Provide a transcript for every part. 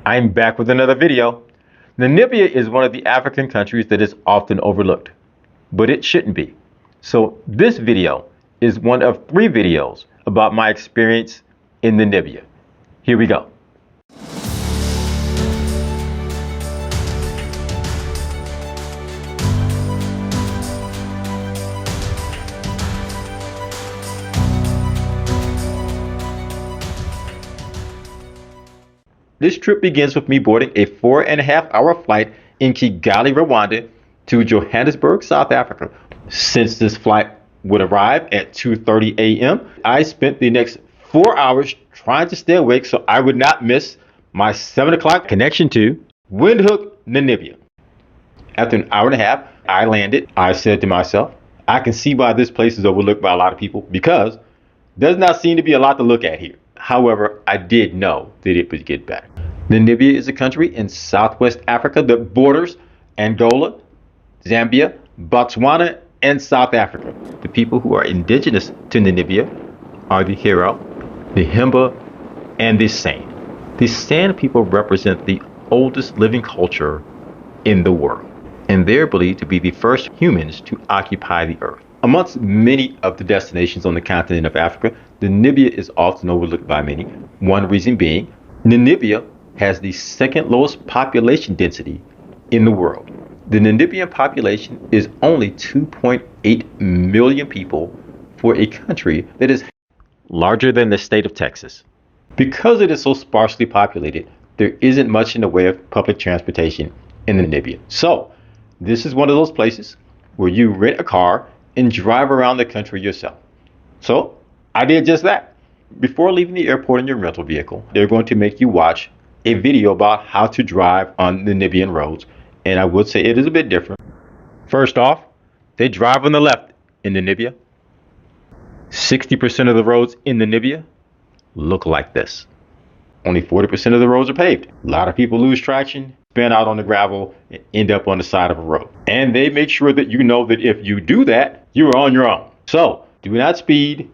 I'm back with another video. Namibia is one of the African countries that is often overlooked, but it shouldn't be. So this video is one of 3 videos about my experience in Namibia. Here we go. This trip begins with me boarding a 4.5-hour flight in Kigali, Rwanda to Johannesburg, South Africa. Since this flight would arrive at 2:30 a.m., I spent the next 4 hours trying to stay awake so I would not miss my 7 o'clock connection to Windhoek, Namibia. After an hour and a half, I landed. I said to myself, I can see why this place is overlooked by a lot of people because there does not seem to be a lot to look at here. However, I did know that it would get better. Namibia is a country in Southwest Africa that borders Angola, Zambia, Botswana, and South Africa. The people who are indigenous to Namibia are the Hero, the Himba, and the San. The San people represent the oldest living culture in the world, and they're believed to be the first humans to occupy the earth. Amongst many of the destinations on the continent of Africa, Namibia is often overlooked by many. One reason being, Namibia has the second lowest population density in the world. The Namibian population is only 2.8 million people for a country that is larger than the state of Texas. Because it is so sparsely populated, there isn't much in the way of public transportation in Namibia. So, this is one of those places where you rent a car and drive around the country yourself. So, I did just that. Before leaving the airport in your rental vehicle, they're going to make you watch a video about how to drive on the Namibian roads, and I would say it is a bit different. First off, they drive on the left in Namibia. 60% of the roads in Namibia look like this. Only 40% of the roads are paved. A lot of people lose traction, spin out on the gravel, and end up on the side of a road. And they make sure that you know that if you do that, you are on your own. So, do not speed.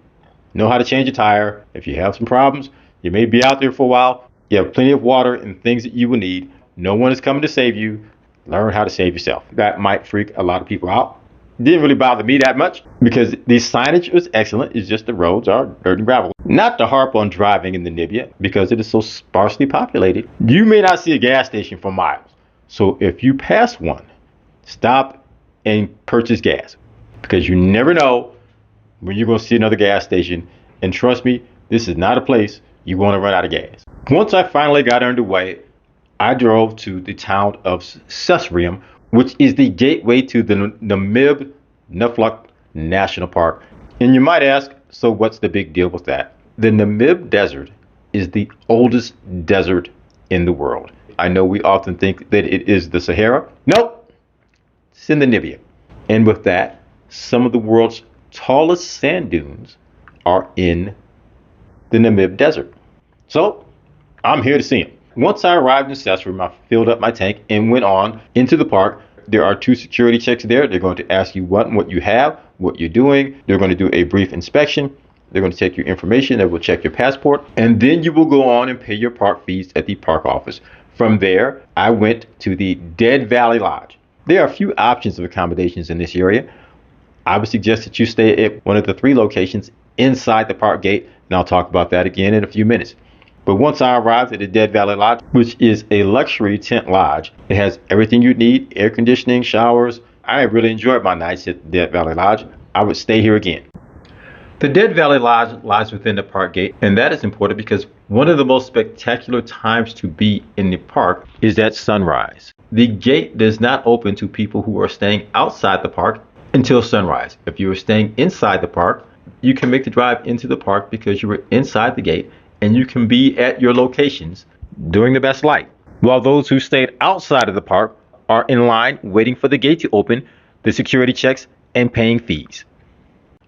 Know how to change a tire. If you have some problems, you may be out there for a while. You have plenty of water and things that you will need. No one is coming to save you. Learn how to save yourself. That might freak a lot of people out. Didn't really bother me that much because the signage was excellent. It's just the roads are dirt and gravel. Not to harp on driving in Namibia because it is so sparsely populated. You may not see a gas station for miles. So if you pass one, stop and purchase gas because you never know when you're going to see another gas station. And trust me, this is not a place you want to run out of gas. Once I finally got underway, I drove to the town of Sossusvlei, which is the gateway to the Namib-Naukluft National Park. And you might ask, so what's the big deal with that? The Namib Desert is the oldest desert in the world. I know we often think that it is the Sahara. Nope, it's in Namibia. And with that, some of the world's tallest sand dunes are in the Namib Desert. So, I'm here to see them. Once I arrived in Sossusvlei, I filled up my tank and went on into the park. There are 2 security checks there. They're going to ask you what you have, what you're doing. They're going to do a brief inspection. They're going to take your information. They will check your passport. And then you will go on and pay your park fees at the park office. From there, I went to the Deadvlei Lodge. There are a few options of accommodations in this area. I would suggest that you stay at one of the 3 locations inside the park gate. And I'll talk about that again in a few minutes. But once I arrived at the Deadvlei Lodge, which is a luxury tent lodge, it has everything you need, air conditioning, showers. I really enjoyed my nights at the Deadvlei Lodge. I would stay here again. The Deadvlei Lodge lies within the park gate, and that is important because one of the most spectacular times to be in the park is at sunrise. The gate does not open to people who are staying outside the park until sunrise. If you are staying inside the park, you can make the drive into the park because you were inside the gate, and you can be at your locations during the best light. While those who stayed outside of the park are in line waiting for the gate to open, the security checks, and paying fees.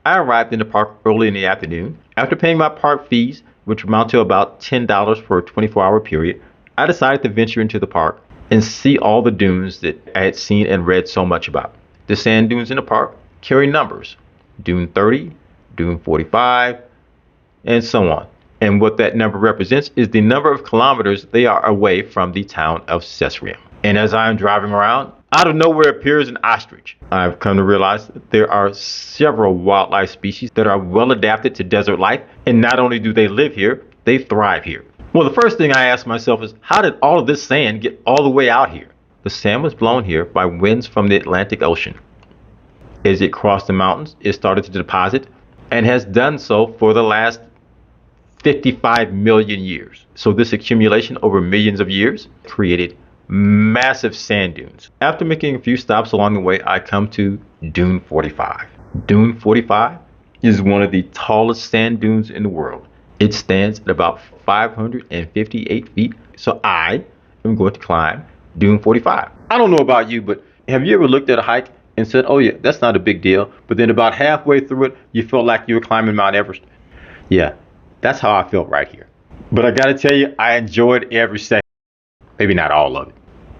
I arrived in the park early in the afternoon. After paying my park fees, which amount to about $10 for a 24-hour period, I decided to venture into the park and see all the dunes that I had seen and read so much about. The sand dunes in the park carry numbers: Dune 30, Dune 45, and so on. And what that number represents is the number of kilometers they are away from the town of Caesarea. And as I am driving around, out of nowhere appears an ostrich. I've come to realize that there are several wildlife species that are well adapted to desert life, and not only do they live here, they thrive here. Well, the first thing I ask myself is, how did all of this sand get all the way out here? The sand was blown here by winds from the Atlantic Ocean. As it crossed the mountains, it started to deposit and has done so for the last 55 million years. So this accumulation over millions of years created massive sand dunes. After making a few stops along the way, I come to Dune 45. Dune 45 is one of the tallest sand dunes in the world. It stands at about 558 feet. So I am going to climb Dune 45. I don't know about you, but have you ever looked at a hike and said, oh yeah, that's not a big deal, but then about halfway through it, you felt like you were climbing Mount Everest? Yeah, that's how I felt right here. But I gotta tell you, I enjoyed every second. Maybe not all of it.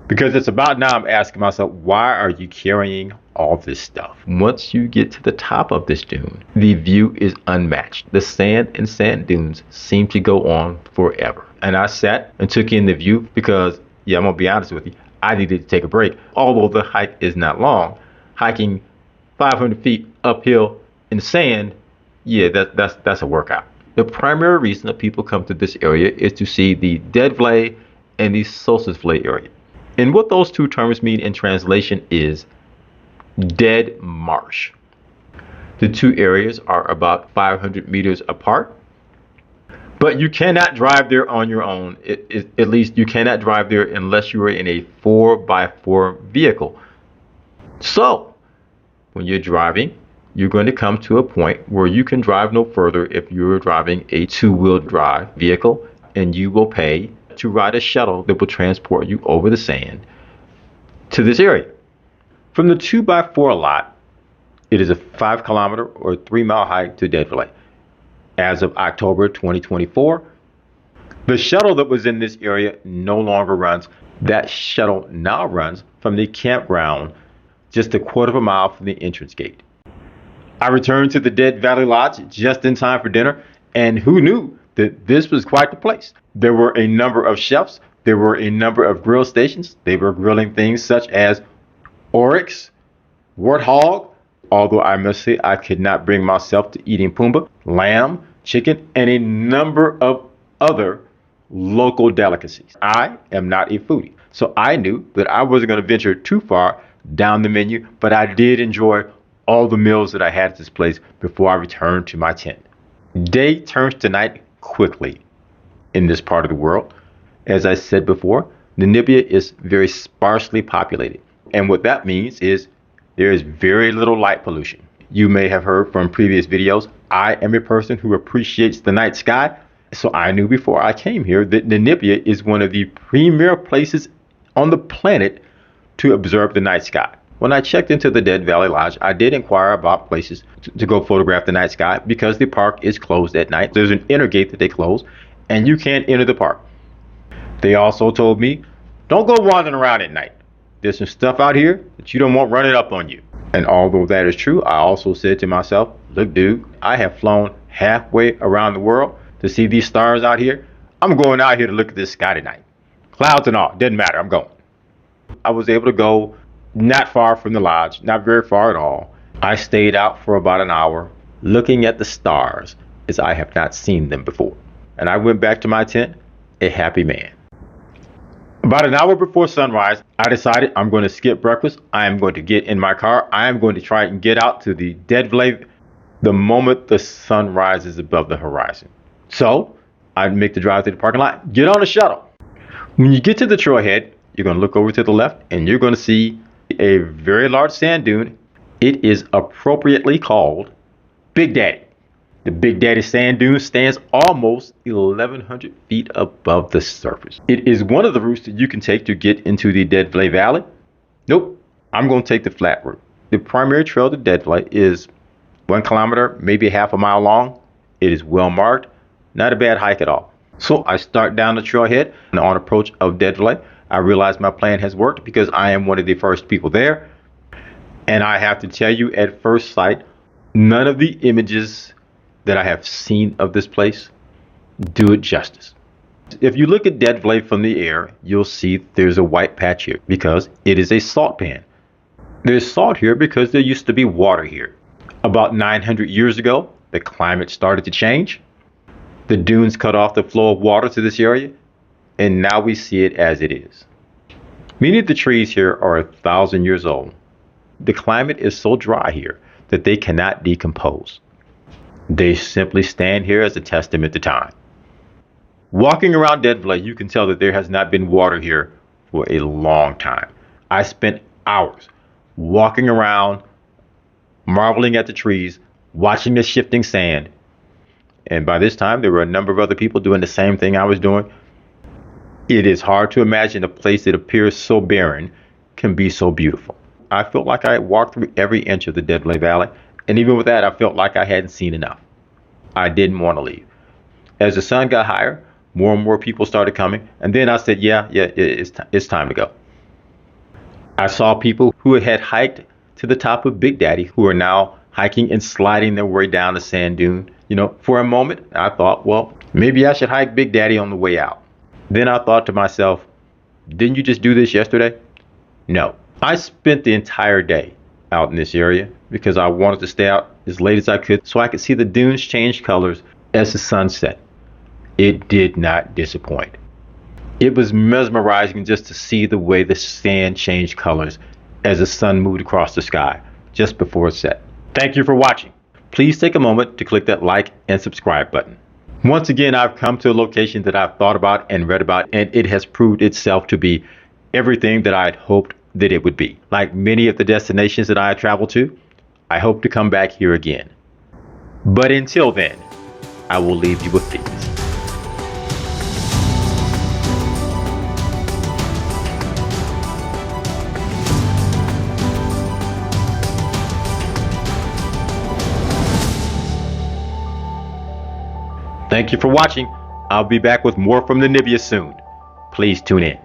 Because it's about now I'm asking myself, why are you carrying all this stuff? Once you get to the top of this dune, the view is unmatched. The sand and sand dunes seem to go on forever. And I sat and took in the view because, yeah, I'm gonna be honest with you, I needed to take a break. Although the hike is not long, hiking 500 feet uphill in sand, yeah, that's a workout. The primary reason that people come to this area is to see the Deadvlei and the Sossusvlei area. And what those two terms mean in translation is dead marsh. The two areas are about 500 meters apart, but you cannot drive there on your own. At least you cannot drive there unless you are in a 4x4 vehicle. So when you're driving, you're going to come to a point where you can drive no further if you're driving a two-wheel drive vehicle, and you will pay to ride a shuttle that will transport you over the sand to this area. From the 2x4 lot, it is a 5 kilometer or 3 mile hike to Deadvlei. As of October 2024, the shuttle that was in this area no longer runs. That shuttle now runs from the campground just a quarter of a mile from the entrance gate. I returned to the Deadvlei Lodge just in time for dinner, and who knew that this was quite the place. There were a number of chefs, there were a number of grill stations. They were grilling things such as oryx, warthog, although I must say I could not bring myself to eating pumba, lamb, chicken, and a number of other local delicacies. I am not a foodie, so I knew that I wasn't going to venture too far down the menu, but I did enjoy all the meals that I had at this place before I returned to my tent. Day turns to night quickly in this part of the world. As I said before, Namibia is very sparsely populated. And what that means is there is very little light pollution. You may have heard from previous videos, I am a person who appreciates the night sky. So I knew before I came here that Namibia is one of the premier places on the planet to observe the night sky. When I checked into the Deadvlei Lodge, I did inquire about places to go photograph the night sky because the park is closed at night. There's an inner gate that they close and you can't enter the park. They also told me, don't go wandering around at night. There's some stuff out here that you don't want running up on you. And although that is true, I also said to myself, look, dude, I have flown halfway around the world to see these stars out here. I'm going out here to look at this sky tonight. Clouds and all, doesn't matter, I'm going. I was able to go not far from the lodge, not very far at all. I stayed out for about an hour looking at the stars as I have not seen them before. And I went back to my tent, a happy man. About an hour before sunrise, I decided I'm going to skip breakfast. I am going to get in my car. I am going to try and get out to the Deadvlei the moment the sun rises above the horizon. So I make the drive to the parking lot, get on the shuttle. When you get to the trailhead, you're going to look over to the left and you're going to see a very large sand dune. It is appropriately called Big Daddy. The Big Daddy sand dune stands almost 1,100 feet above the surface. It is one of the routes that you can take to get into the Deadvlei Valley. Nope, I'm going to take the flat route. The primary trail to Deadvlei is 1 kilometer, maybe half a mile long. It is well marked, not a bad hike at all. So I start down the trailhead, and on approach of Deadvlei, I realize my plan has worked because I am one of the first people there. And I have to tell you, at first sight, none of the images that I have seen of this place do it justice. If you look at Deadvlei from the air, you'll see there's a white patch here because it is a salt pan. There's salt here because there used to be water here. About 900 years ago, the climate started to change. The dunes cut off the flow of water to this area, and now we see it as it is. Many of the trees here are 1,000 years old. The climate is so dry here that they cannot decompose. They simply stand here as a testament to time. Walking around Deadvlei, you can tell that there has not been water here for a long time. I spent hours walking around, marveling at the trees, watching the shifting sand. And by this time, there were a number of other people doing the same thing I was doing. It is hard to imagine a place that appears so barren can be so beautiful. I felt like I had walked through every inch of the Deadvlei Valley, and even with that, I felt like I hadn't seen enough. I didn't want to leave. As the sun got higher, more and more people started coming, and then I said, it's time to go. I saw people who had hiked to the top of Big Daddy who are now hiking and sliding their way down the sand dune. For a moment, I thought, well, maybe I should hike Big Daddy on the way out. Then I thought to myself, didn't you just do this yesterday? No. I spent the entire day out in this area because I wanted to stay out as late as I could so I could see the dunes change colors as the sun set. It did not disappoint. It was mesmerizing just to see the way the sand changed colors as the sun moved across the sky just before it set. Thank you for watching. Please take a moment to click that like and subscribe button. Once again, I've come to a location that I've thought about and read about, and it has proved itself to be everything that I had hoped that it would be. Like many of the destinations that I have traveled to, I hope to come back here again. But until then, I will leave you with these. Thank you for watching. I'll be back with more from Namibia soon. Please tune in.